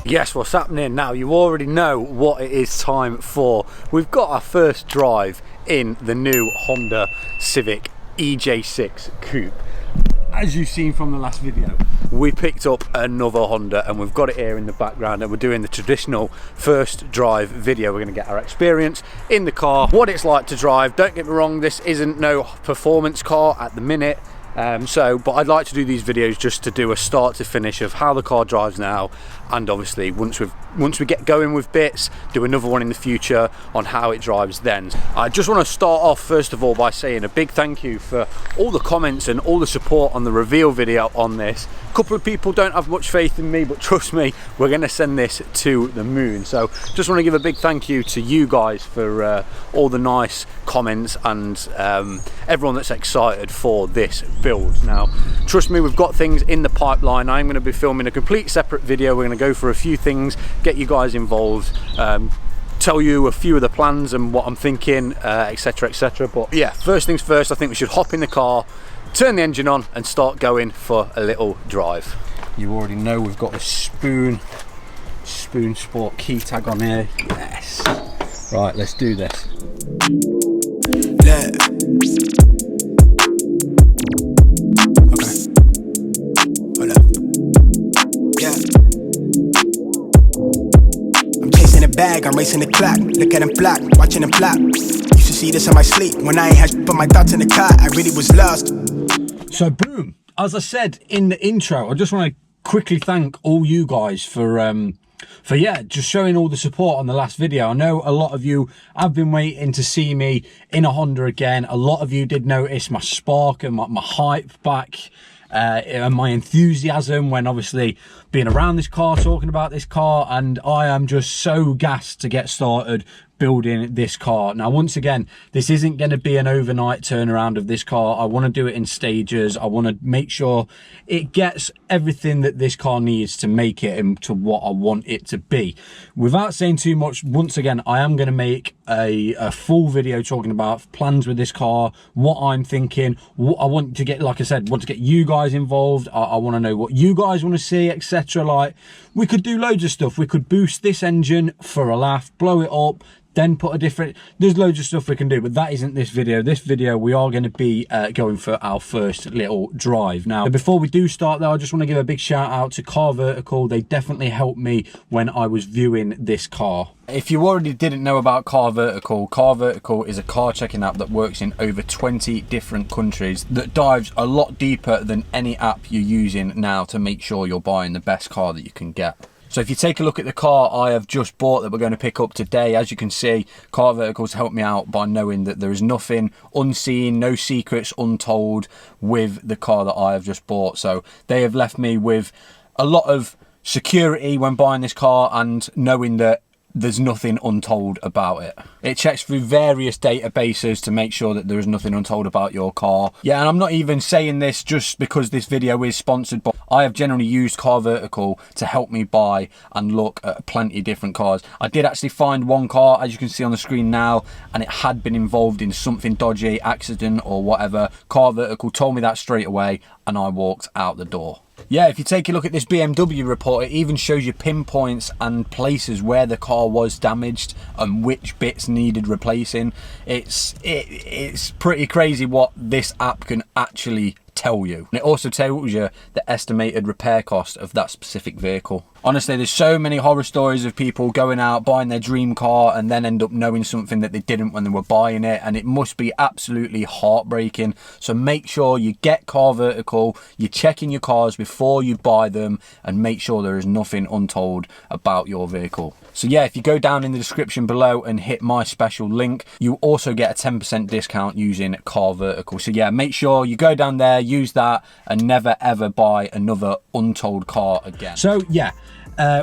Yes, what's happening now? You already know what it is time for. We've got our first drive in the new Honda Civic EJ6 Coupe. As you've seen from the last video, we picked up another Honda and we've got it here in the background, and we're doing the traditional first drive video. We're going to get our experience in the car, what it's like to drive. Don't get me wrong, this isn't no performance car at the minute. But I'd like to do these videos just to do a start to finish of how the car drives now, and obviously once we get going with bits, do another one in the future on how it drives then. I just want to start off first of all by saying a big thank you for all the comments and all the support on the reveal video on this. A couple of people don't have much faith in me, but trust me, we're going to send this to the moon. So just want to give a big thank you to you guys for all the nice comments and everyone that's excited for this build. Now trust me, we've got things in the pipeline. I'm going to be filming a complete separate video. We're going to go for a few things, get you guys involved, tell you a few of the plans and what I'm thinking, etc, etc. But yeah, first things first, I think we should hop in the car, turn the engine on and start going for a little drive. You already know we've got the Spoon Sport key tag on here. Yes, right, let's do this. Bag, I'm racing the clock, look at them flop, watching them flop. Used to see this in my sleep, when I ain't had put my thoughts in the car, I really was lost. So boom, as I said in the intro, I just want to quickly thank all you guys for yeah, just showing all the support on the last video. I know a lot of you have been waiting to see me in a Honda again. A lot of you did notice my spark and my hype back, and my enthusiasm when obviously being around this car, talking about this car, and I am just so gassed to get started building this car. Now once again, this isn't going to be an overnight turnaround of this car. I want to do it in stages. I want to make sure it gets everything that this car needs to make it into what I want it to be. Without saying too much, once again, I am going to make a full video talking about plans with this car, what I'm thinking, what I want to get, like I said, want to get you guys involved. I want to know what you guys want to see, etc. Like, we could do loads of stuff. We could boost this engine for a laugh, blow it up, then put a different, there's loads of stuff we can do, but that isn't this video. This video, we are going to be going for our first little drive. Now, before we do start though, I just want to give a big shout out to Car Vertical. They definitely helped me when I was viewing this car. If you already didn't know about Car Vertical is a car checking app that works in over 20 different countries, that dives a lot deeper than any app you're using now to make sure you're buying the best car that you can get. So if you take a look at the car I have just bought that we're going to pick up today, as you can see, Car Vertical's helped me out by knowing that there is nothing unseen, no secrets untold with the car that I have just bought. So they have left me with a lot of security when buying this car and knowing that there's nothing untold about it. It checks through various databases to make sure that there is nothing untold about your car. Yeah, and I'm not even saying this just because this video is sponsored, but I have generally used Car Vertical to help me buy and look at plenty of different cars. I did actually find one car, as you can see on the screen now, and it had been involved in something dodgy, accident or whatever. Car Vertical told me that straight away and I walked out the door. Yeah, if you take a look at this BMW report, it even shows you pinpoints and places where the car was damaged and which bits needed replacing. It's pretty crazy what this app can actually tell you. And it also tells you the estimated repair cost of that specific vehicle. Honestly, there's so many horror stories of people going out, buying their dream car and then end up knowing something that they didn't when they were buying it, and it must be absolutely heartbreaking. So make sure you get Car Vertical, you're checking your cars before you buy them, and make sure there is nothing untold about your vehicle. So yeah, if you go down in the description below and hit my special link, you also get a 10% discount using Car Vertical. So yeah, make sure you go down there, use that, and never ever buy another untold car again. So yeah,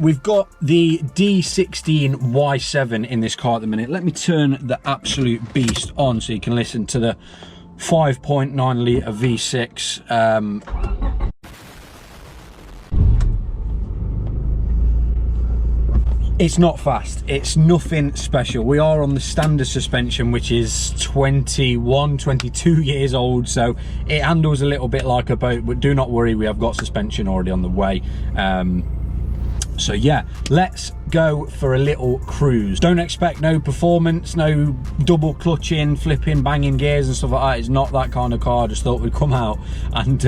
we've got the D16 Y7 in this car at the minute. Let me turn the absolute beast on so you can listen to the 5.9 litre V6. It's not fast, it's nothing special. We are on the standard suspension, which is 22 years old, so it handles a little bit like a boat, but do not worry, we have got suspension already on the way. So yeah, let's go for a little cruise. Don't expect no performance, no double clutching, flipping, banging gears and stuff like that. It's not that kind of car. I just thought we'd come out and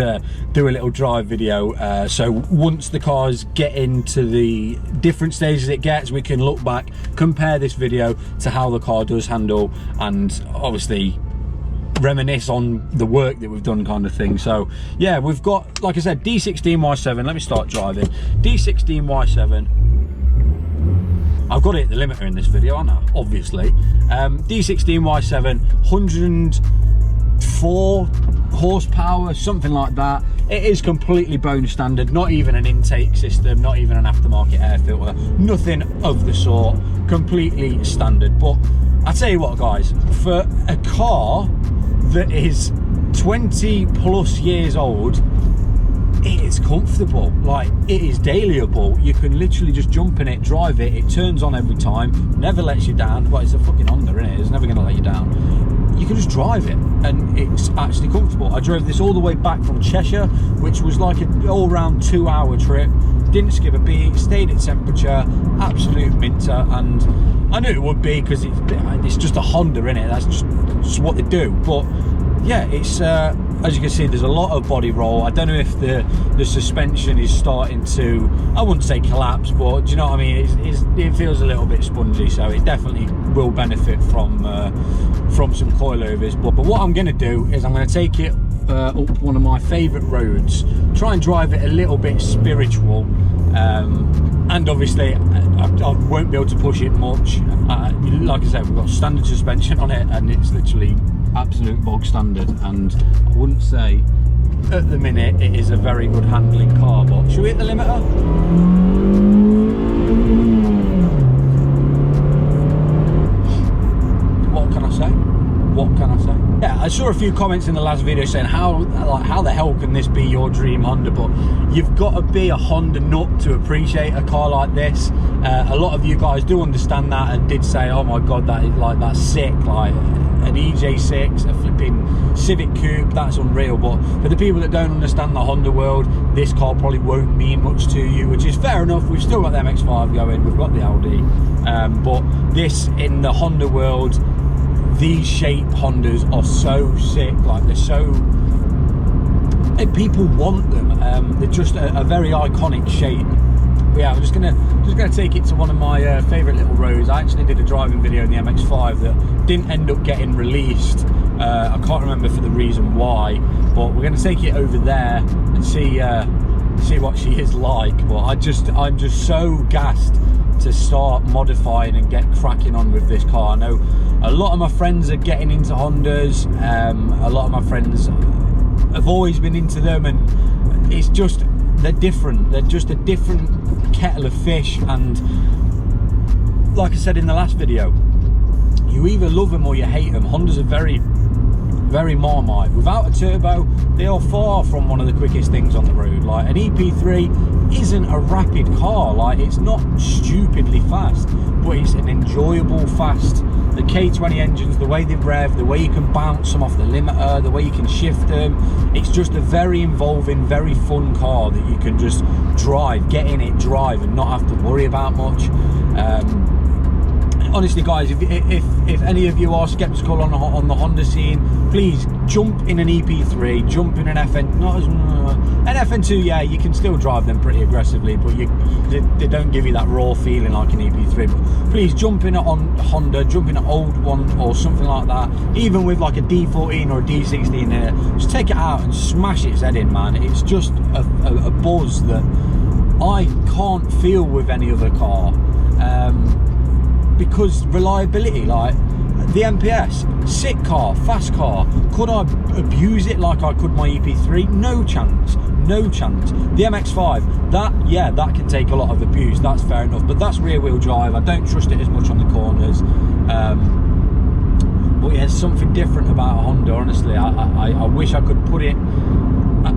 do a little drive video. So once the cars get into the different stages it gets, we can look back, compare this video to how the car does handle, and obviously reminisce on the work that we've done, kind of thing. So yeah, we've got, like I said, D16Y7. Let me start driving. D16Y7. I've got to hit the limiter in this video, aren't I? Obviously. D16Y7, 104 horsepower, something like that. It is completely bone standard, not even an intake system, not even an aftermarket air filter, nothing of the sort, completely standard. But I tell you what, guys, for a car that is 20 plus years old, it is comfortable. Like, it is dailyable. You can literally just jump in it, drive it, it turns on every time, never lets you down. Well, it's a fucking Honda, isn't it? It's never going to let you down. You can just drive it and it's actually comfortable. I drove this all the way back from Cheshire, which was like an all-round 2-hour trip. Didn't skip a beat, stayed at temperature, absolute minter. And I knew it would be, because it's just a Honda, innit? That's just what they do. But yeah, it's as you can see, there's a lot of body roll. I don't know if the suspension is starting to, I wouldn't say collapse, but do you know what I mean? It feels a little bit spongy, so it definitely will benefit from some coilovers. But what I'm going to do is I'm going to take it up one of my favourite roads, try and drive it a little bit spiritual, and obviously I won't be able to push it much. Like I said, we've got standard suspension on it, and it's literally absolute bog standard, and I wouldn't say at the minute it is a very good handling car. But should we hit the limiter? What can I say? What can I say? Yeah, I saw a few comments in the last video saying how the hell can this be your dream Honda? But you've got to be a Honda nut to appreciate a car like this. A lot of you guys do understand that and did say, oh my god, that's sick, like an EJ6, a flipping Civic coupe, that's unreal. But for the people that don't understand the Honda world, this car probably won't mean much to you, which is fair enough. We've still got the MX-5 going, we've got the Audi, but this, in the Honda world, these shape Hondas are so sick. Like, they're so, people want them. They're just a very iconic shape. But yeah, I'm just gonna take it to one of my favourite little roads. I actually did a driving video in the MX-5 that didn't end up getting released. I can't remember for the reason why, but we're gonna take it over there and see what she is like. But I'm just so gassed to start modifying and get cracking on with this car. I know a lot of my friends are getting into Hondas. A lot of my friends have always been into them, and it's just, they're different. They're just a different kettle of fish. And like I said in the last video, you either love them or you hate them. Hondas are very, very Marmite. Without a turbo, they are far from one of the quickest things on the road. Like, an EP3 isn't a rapid car. Like, it's not stupidly fast, but it's an enjoyable fast. The K20 engines, the way they rev, the way you can bounce them off the limiter, the way you can shift them, it's just a very involving, very fun car that you can just drive, get in it, drive, and not have to worry about much. Honestly, guys, if any of you are skeptical on the Honda scene, please jump in an EP3, jump in an FN, an FN2. Yeah, you can still drive them pretty aggressively, but they don't give you that raw feeling like an EP3. But please jump in on Honda, jump in an old one or something like that, even with like a D14 or a D16 in it. Just take it out and smash its head in, man. It's just a buzz that I can't feel with any other car. Because reliability, like the MPS, sick car, fast car. Could I abuse it like I could my EP3? No chance, no chance. The MX-5, that can take a lot of abuse, that's fair enough, but that's rear wheel drive. I don't trust it as much on the corners. But yeah, there's something different about a Honda, honestly. I wish I could put it,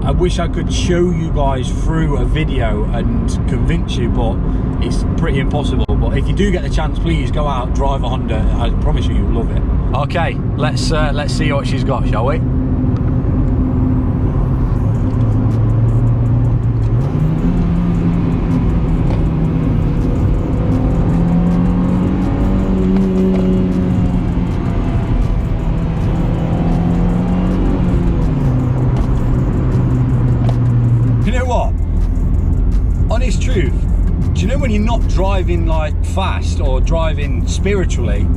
I wish I could show you guys through a video and convince you, but it's pretty impossible. But if you do get the chance, please go out, drive a Honda. I promise you, you'll love it. Okay, let's see what she's got, shall we? driving like fast or driving spiritually,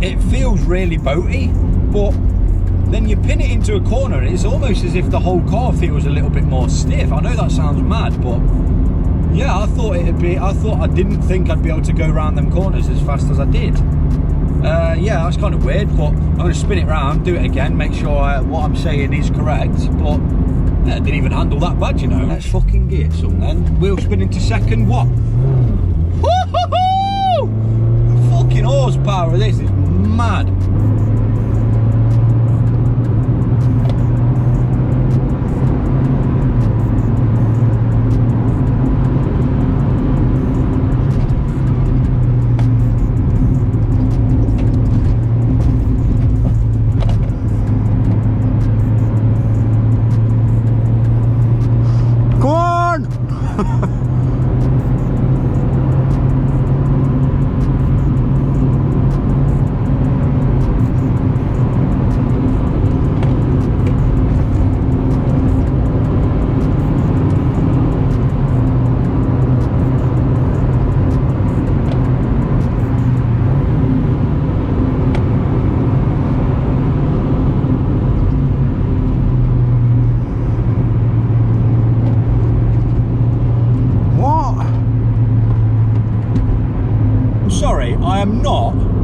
it feels really boaty, but then you pin it into a corner and it's almost as if the whole car feels a little bit more stiff. I know that sounds mad, but yeah, I didn't think I'd be able to go around them corners as fast as I did. Yeah, that's kind of weird, but I'm going to spin it round, do it again, make sure what I'm saying is correct, but yeah, it didn't even handle that bad, you know. Let's fucking get some then. Wheel spin into second, what? Woo-hoo-hoo! The fucking horsepower of this is mad.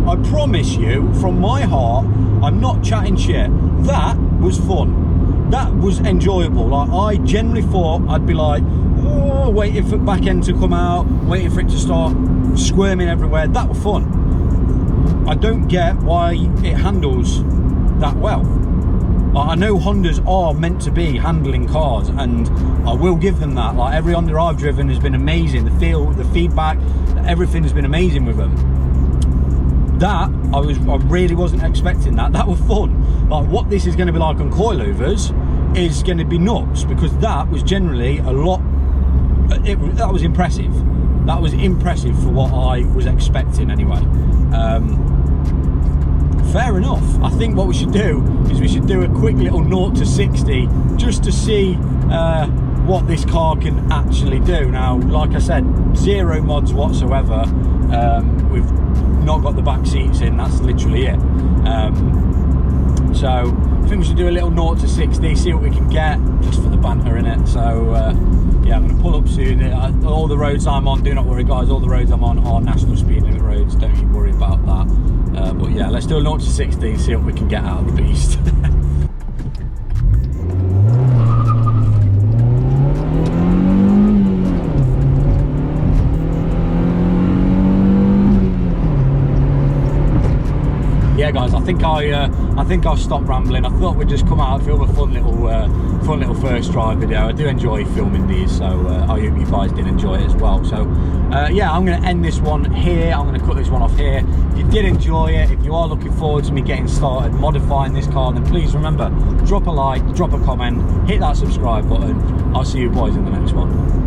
I promise you, from my heart, I'm not chatting shit. That was fun. That was enjoyable. Like, I generally thought I'd be like, oh, waiting for the back end to come out, waiting for it to start squirming everywhere. That was fun. I don't get why it handles that well. I know Hondas are meant to be handling cars, and I will give them that. Like, every Honda I've driven has been amazing. The feel, the feedback, everything has been amazing with them. That I really wasn't expecting that. That was fun. Like, what this is going to be like on coilovers is going to be nuts, because that was generally a lot. That was impressive. That was impressive for what I was expecting anyway. Fair enough. I think what we should do is we should do a quick little 0 to 60 just to see what this car can actually do. Now, like I said, 0 mods whatsoever. We've not got the back seats in, that's literally it. So I think we should do a little 0 to 60, see what we can get, just for the banter in it. So yeah, I'm going to pull up soon. All the roads I'm on, do not worry guys, all the roads I'm on are national speed limit roads, don't you worry about that. But yeah, let's do a 0 to 60 and see what we can get out of the beast. Yeah guys, I think I'll stop rambling. I thought we'd just come out and film a fun little first drive video. I do enjoy filming these, so I hope you guys did enjoy it as well. So yeah, I'm going to end this one here. I'm going to cut this one off here. If you did enjoy it, if you are looking forward to me getting started modifying this car, then please remember, drop a like, drop a comment, hit that subscribe button. I'll see you boys in the next one.